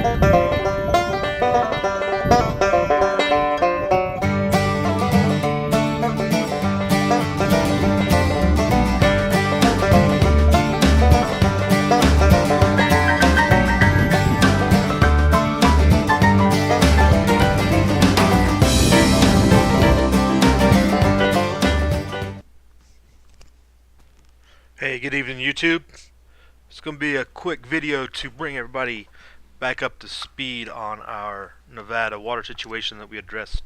Hey, good evening YouTube. It's going to be a quick video to bring everybody back up to speed on our Nevada water situation that we addressed.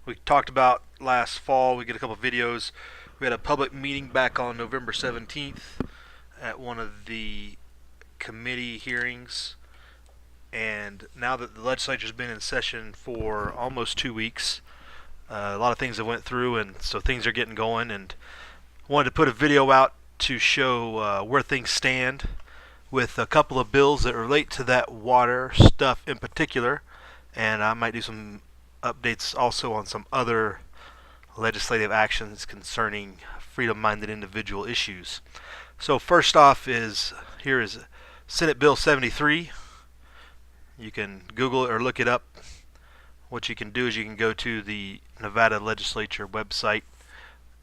We talked about last fall. We did a couple of videos. We had a public meeting back on November 17th at one of the committee hearings, and now that the legislature's been in session for almost 2 weeks, a lot of things have went through, and so things are getting going, and wanted to put a video out to show where things stand with a couple of bills that relate to that water stuff in particular, and I might do some updates also on some other legislative actions concerning freedom-minded individual issues. So first off here is Senate Bill 73. You can Google it or look it up. What you can do is you can go to the Nevada Legislature website.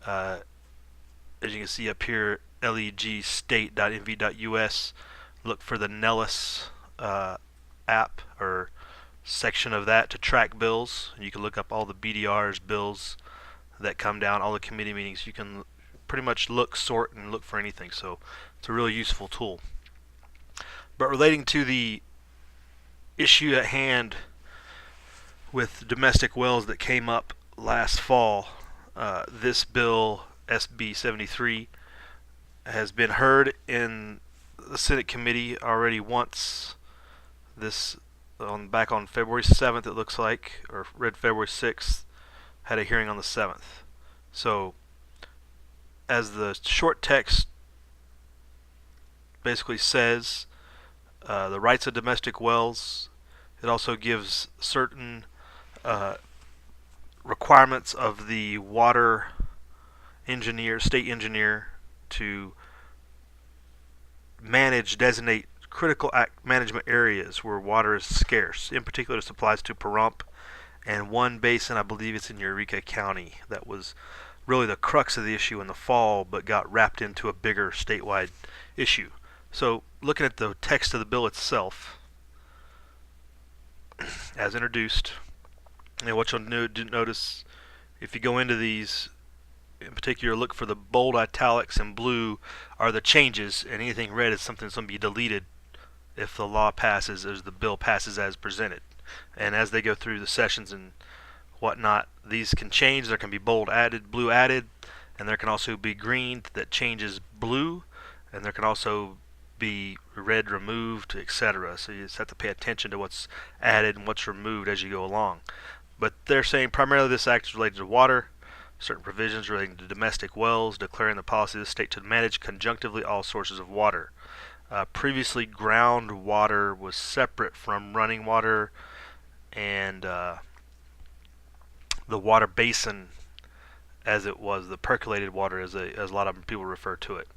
As you can see up here, legstate.nv.us. Look for the Nellis app or section of that to track bills. You can look up all the BDRs, bills that come down, all the committee meetings. You can pretty much look, sort, and look for anything. So it's a really useful tool. But relating to the issue at hand with domestic wells that came up last fall, this bill, SB 73, has been heard in the Senate committee already once. This back on February 7th, it looks like, or read February 6th, had a hearing on the 7th. So as the short text basically says, the rights of domestic wells, it also gives certain requirements of the water engineer, state engineer, to designate critical management areas where water is scarce. In particular, this applies to Pahrump and one basin, I believe it's in Eureka County, that was really the crux of the issue in the fall, but got wrapped into a bigger statewide issue. So looking at the text of the bill itself, as introduced, and what you'll notice if you go into these, in particular, look for the bold italics and blue are the changes, and anything red is something that's going to be deleted if the law passes, as the bill passes as presented. And as they go through the sessions and whatnot, these can change. There can be bold added, blue added, and there can also be green that changes blue, and there can also be red removed, etc. So you just have to pay attention to what's added and what's removed as you go along. But they're saying primarily this act is related to water. Certain provisions relating to domestic wells, declaring the policy of the state to manage conjunctively all sources of water. Previously, groundwater was separate from running water and the water basin, as it was the percolated water, as a lot of people refer to it,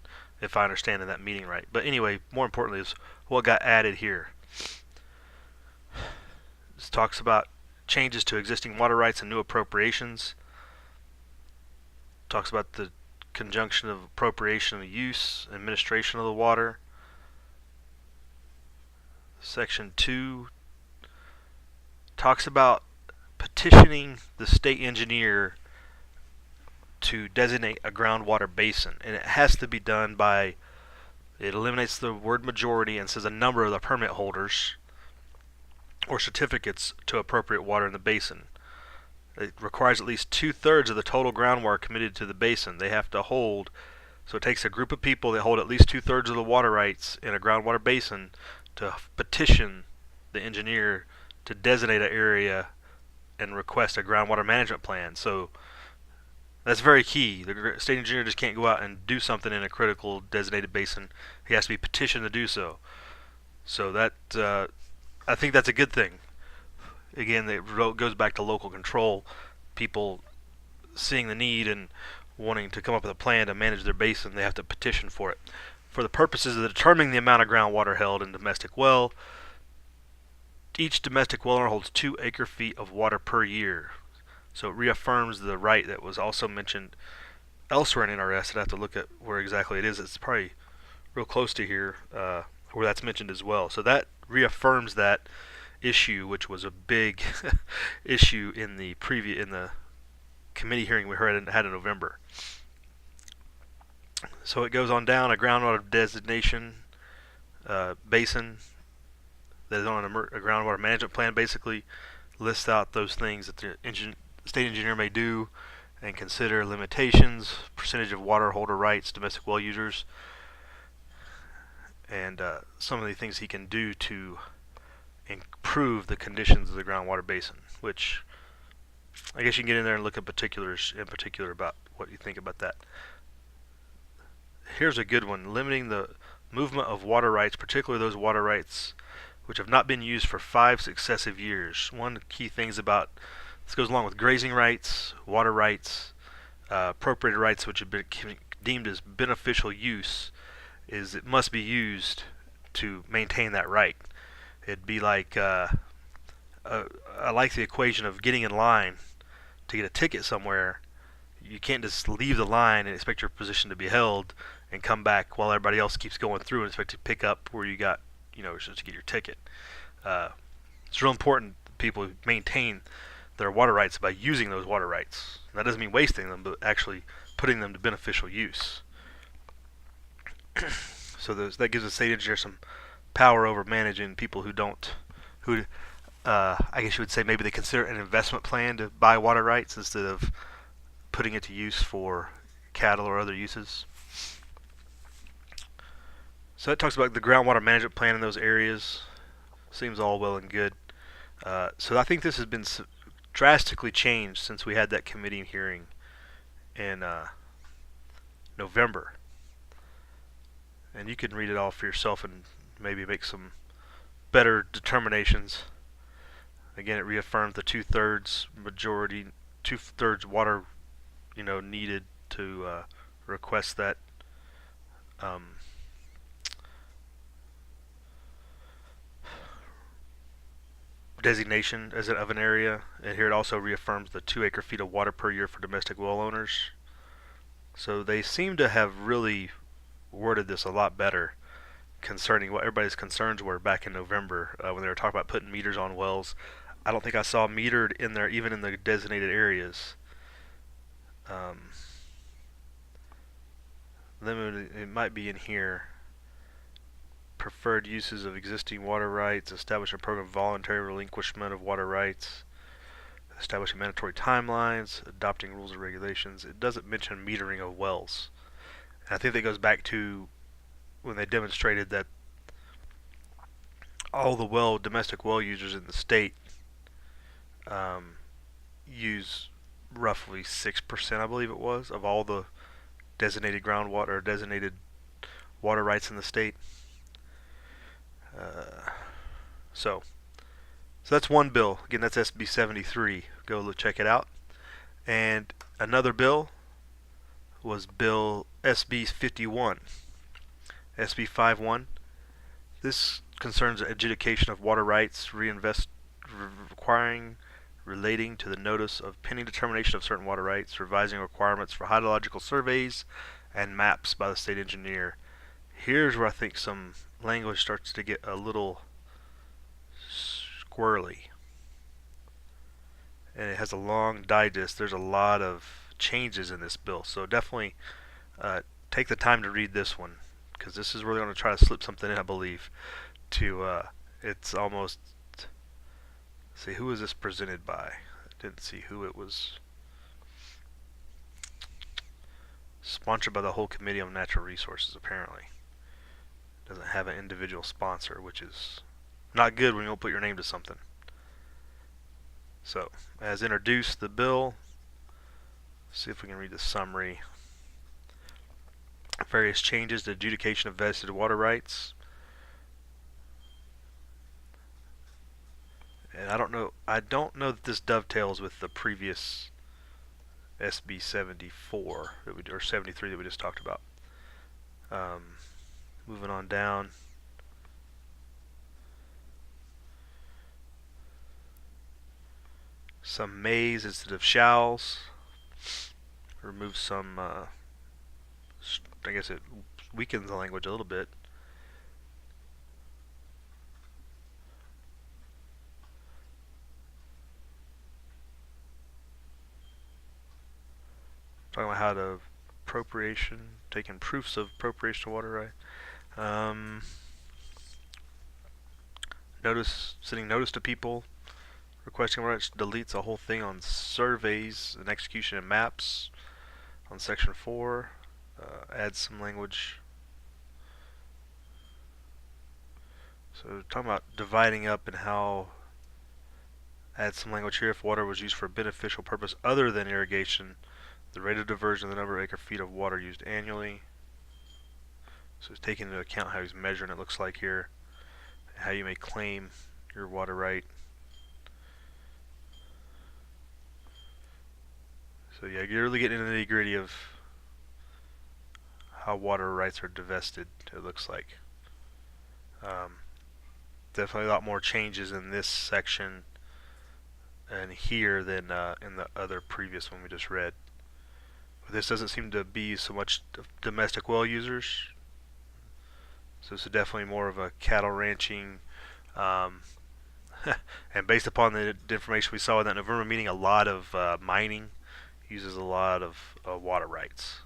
if I understand in that meeting right. But anyway, more importantly is what got added here. This talks about changes to existing water rights and new appropriations. Talks about the conjunction of appropriation of use, administration of the water. Section 2 talks about petitioning the state engineer to designate a groundwater basin, and it has to be done by, it eliminates the word majority and says a number of the permit holders or certificates to appropriate water in the basin. It requires at least 2/3 of the total groundwater committed to the basin. They have to hold, so it takes a group of people that hold at least 2/3 of the water rights in a groundwater basin to petition the engineer to designate an area and request a groundwater management plan. So that's very key. The state engineer just can't go out and do something in a critical designated basin. He has to be petitioned to do so. So that I think that's a good thing. Again, it goes back to local control. People seeing the need and wanting to come up with a plan to manage their basin, they have to petition for it. For the purposes of determining the amount of groundwater held in domestic well, each domestic well owner holds 2 acre-feet of water per year. So it reaffirms the right that was also mentioned elsewhere in NRS. I'd have to look at where exactly it is. It's probably real close to here, where that's mentioned as well. So that reaffirms that issue, which was a big issue in the committee hearing we had in November. So it goes on down. A groundwater designation basin that is on a groundwater management plan basically lists out those things that the state engineer may do and consider: limitations, percentage of water holder rights, domestic well users, and some of the things he can do to improve the conditions of the groundwater basin, which I guess you can get in there and look at particulars in particular about what you think about that. Here's a good one: limiting the movement of water rights, particularly those water rights which have not been used for 5 successive years. One of the key things about this goes along with grazing rights, water rights, appropriated rights which have been deemed as beneficial use, is it must be used to maintain that right. It'd be like, I like the equation of getting in line to get a ticket somewhere. You can't just leave the line and expect your position to be held and come back while everybody else keeps going through and expect to pick up where you got, just to get your ticket. It's real important that people maintain their water rights by using those water rights. That doesn't mean wasting them, but actually putting them to beneficial use. So that gives the state engineer some power over managing people who I guess you would say maybe they consider an investment plan to buy water rights instead of putting it to use for cattle or other uses. So that talks about the groundwater management plan in those areas. Seems all well and good. So I think this has been drastically changed since we had that committee hearing in November. And you can read it all for yourself and maybe make some better determinations. Again, it reaffirms the 2/3 majority, 2/3 water, needed to request that designation of an area. And here it also reaffirms the 2 acre-feet of water per year for domestic well owners. So they seem to have really worded this a lot better concerning what everybody's concerns were back in November when they were talking about putting meters on wells. I don't think I saw metered in there even in the designated areas. Limited, it might be in here. Preferred uses of existing water rights, establish a program of voluntary relinquishment of water rights, establishing mandatory timelines, adopting rules and regulations. It doesn't mention metering of wells. And I think that goes back to when they demonstrated that all the domestic well users in the state use roughly 6%, I believe it was, of all the designated groundwater or designated water rights in the state. So that's one bill. Again, that's SB 73. Go check it out. And another bill was Bill SB 51. SB 51. This concerns adjudication of water rights requiring relating to the notice of pending determination of certain water rights, revising requirements for hydrological surveys and maps by the state engineer. Here's where I think some language starts to get a little squirrely. And it has a long digest. There's a lot of changes in this bill. So definitely take the time to read this one, because this is really going to try to slip something in, I believe. It's almost, see, who was this presented by? I didn't see who it was. Sponsored by the whole Committee on Natural Resources, apparently. Doesn't have an individual sponsor, which is not good when you don't put your name to something. So, as introduced, the bill. See if we can read the summary. Various changes to adjudication of vested water rights. And I don't know that this dovetails with the previous SB 74 or 73 that we just talked about. Moving on down. some mays instead of shalls. Remove some, I guess it weakens the language a little bit. Talking about how to appropriation, taking proofs of appropriation of water right. Sending notice to people, requesting rights, deletes a whole thing on surveys and execution and maps on section 4. Adds some language. So talking about dividing up and how add some language here. If water was used for a beneficial purpose other than irrigation, the rate of diversion, the number of acre feet of water used annually. So it's taking into account how he's measuring it looks like here, how you may claim your water right. So yeah, you're really getting into the nitty-gritty of how water rights are divested, it looks like. Definitely a lot more changes in this section and here than in the other previous one we just read. But this doesn't seem to be so much domestic well users. So this is definitely more of a cattle ranching, and based upon the information we saw in that November meeting, a lot of mining uses a lot of water rights.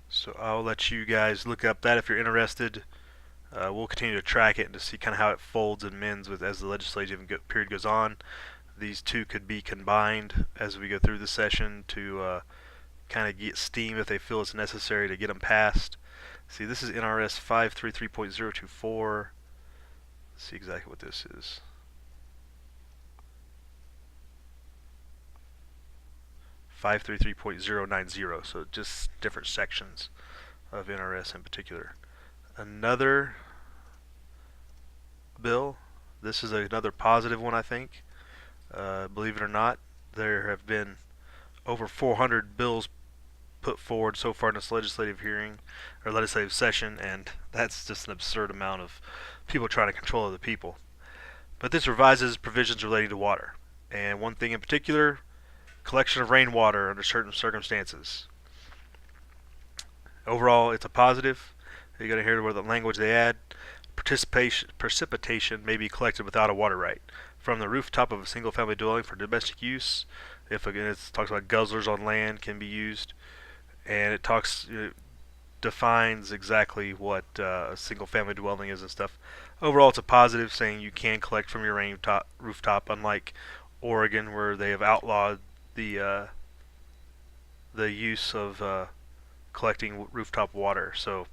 So I'll let you guys look up that if you're interested. We'll continue to track it and to see kind of how it folds and mends with as the legislative period goes on. These two could be combined as we go through the session to kind of get steam if they feel it's necessary to get them passed. See, this is NRS 533.024. Let's see exactly what this is. 533.090, so just different sections of NRS in particular. Another bill, this is another positive one, I think. Believe it or not, there have been over 400 bills put forward so far in this legislative hearing or legislative session, and that's just an absurd amount of people trying to control other people. But this revises provisions relating to water, and one thing in particular, collection of rainwater under certain circumstances. Overall, it's a positive. You're going to hear where the language they add. Precipitation may be collected without a water right from the rooftop of a single-family dwelling for domestic use. If again, it talks about guzzlers on land can be used, and it defines exactly what a single-family dwelling is and stuff. Overall, it's a positive, saying you can collect from your rooftop, unlike Oregon, where they have outlawed the use of collecting rooftop water. So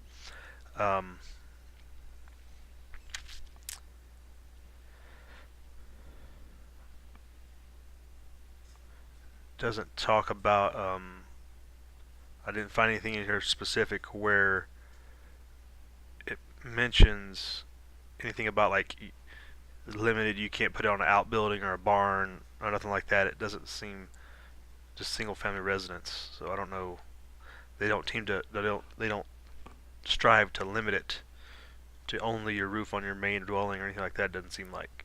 doesn't talk about I didn't find anything in here specific where it mentions anything about like limited, you can't put it on an outbuilding or a barn or nothing like that. It doesn't seem, just single family residence. So I don't know, they don't strive to limit it to only your roof on your main dwelling or anything like that. It doesn't seem like.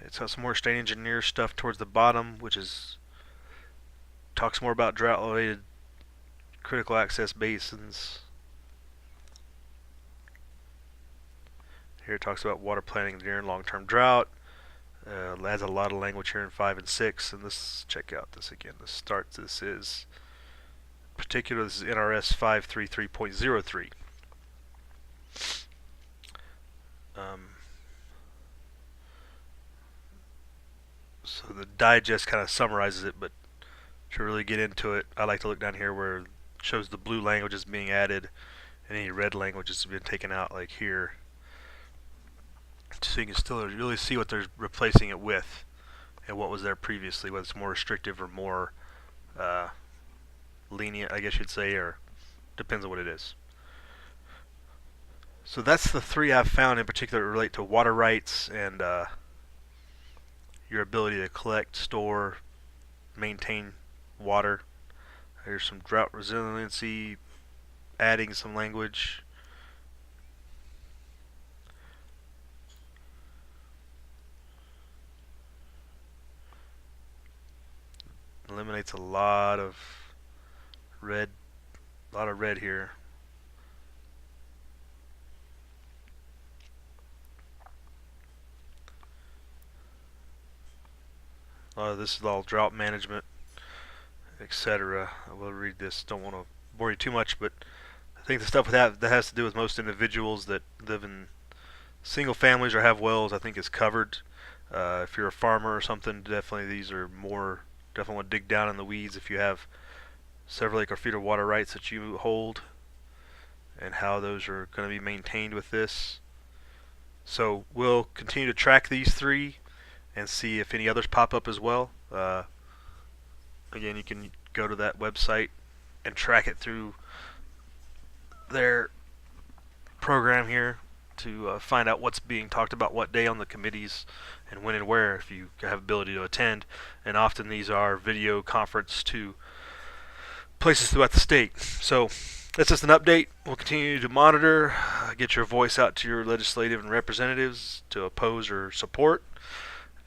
It's got some more state engineer stuff towards the bottom, which is talks more about drought-related critical access basins. Here it talks about water planning during long-term drought. Adds a lot of language here in 5 and 6. And this, check out this again. This is particular. This is NRS 533.03. So the digest kind of summarizes it, but to really get into it, I like to look down here where it shows the blue languages being added and any red languages have been taken out, like here. So you can still really see what they're replacing it with and what was there previously, whether it's more restrictive or more lenient, I guess you'd say, or depends on what it is. So that's the three I've found in particular that relate to water rights and your ability to collect, store, maintain water. There's some drought resiliency adding some language. Eliminates a lot of red, here. This is all drought management, etc. I will read this. Don't want to bore you too much, but I think the stuff with that has to do with most individuals that live in single families or have wells, I think is covered. If you're a farmer or something, definitely these are more. Definitely want to dig down in the weeds if you have several acre feet of water rights that you hold, and how those are going to be maintained with this. So we'll continue to track these three and see if any others pop up as well. Again, you can go to that website and track it through their program here to find out what's being talked about what day on the committees and when and where, if you have ability to attend. And often these are video conference to places throughout the state. So that's just an update. We'll continue to monitor, get your voice out to your legislative and representatives to oppose or support.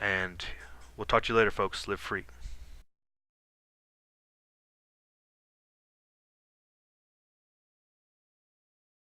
And we'll talk to you later, folks. Live free.